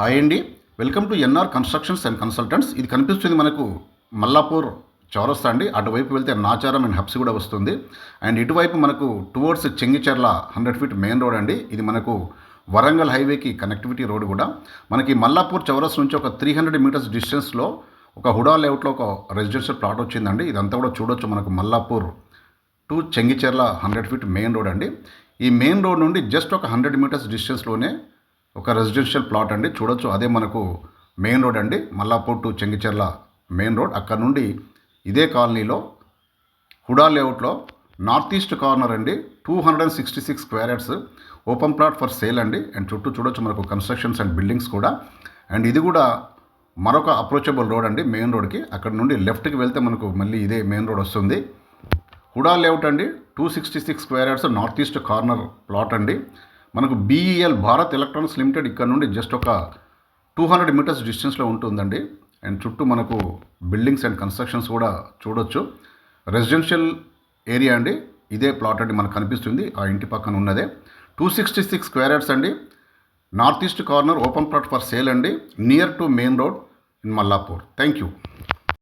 Hi అండి. Welcome to NR constructions and consultants. ఇది కనిపిస్తుంది మనకు మల్లాపూర్ చౌరస్తా అండి. అటువైపు వెళ్తే నాచారం అండ్ హబ్స్ కూడా వస్తుంది. అండ్ ఇటువైపు మనకు towards Chengicherla 100 feet main road అండి. ఇది మనకు వరంగల్ హైవేకి కనెక్టివిటీ రోడ్ కూడా. మనకి మల్లాపూర్ చౌరస్ నుంచి ఒక 300 మీటర్స్ డిస్టెన్స్లో ఒక హుడా లేఅవుట్లో ఒక రెసిడెన్షియల్ ప్లాట్ వచ్చిందండి. ఇదంతా కూడా చూడొచ్చు. మనకు Mallapur to Chengicherla 100 feet main road అండి. ఈ మెయిన్ రోడ్ నుండి జస్ట్ ఒక 100 మీటర్స్ డిస్టెన్స్లోనే ఒక రెసిడెన్షియల్ ప్లాట్ అండి. చూడొచ్చు. అదే మనకు మెయిన్ రోడ్ అండి. Mallapur to Chengicherla main road. అక్కడ నుండి ఇదే కాలనీలో హుడా లేఅవుట్లో నార్త్ ఈస్ట్ కార్నర్ అండి. 266 square yards open plot for sale అండి. అండ్ చుట్టూ చూడొచ్చు మనకు కన్స్ట్రక్షన్స్ అండ్ బిల్డింగ్స్ కూడా. అండ్ ఇది కూడా మరొక అప్రోచబుల్ రోడ్ అండి మెయిన్ రోడ్కి. అక్కడ నుండి లెఫ్ట్కి వెళ్తే మనకు మళ్ళీ ఇదే మెయిన్ రోడ్ వస్తుంది. హుడా లేఅవుట్ అండి. 266 square yards north east corner plot అండి. మనకు బీఈఎల్ భారత్ ఎలక్ట్రానిక్స్ లిమిటెడ్ ఇక్కడ నుండి జస్ట్ ఒక 200 మీటర్స్ డిస్టెన్స్లో ఉంటుందండి. అండ్ చుట్టూ మనకు బిల్డింగ్స్ అండ్ కన్స్ట్రక్షన్స్ కూడా చూడొచ్చు. రెసిడెన్షియల్ ఏరియా అండి. ఇదే ప్లాట్ అండి మనకు కనిపిస్తుంది. ఆ ఇంటి పక్కన ఉన్నదే 266 స్క్వేర్ యార్డ్స్ అండి. North east corner open plot for sale అండి. Near to main road in Mallapur. Thank you.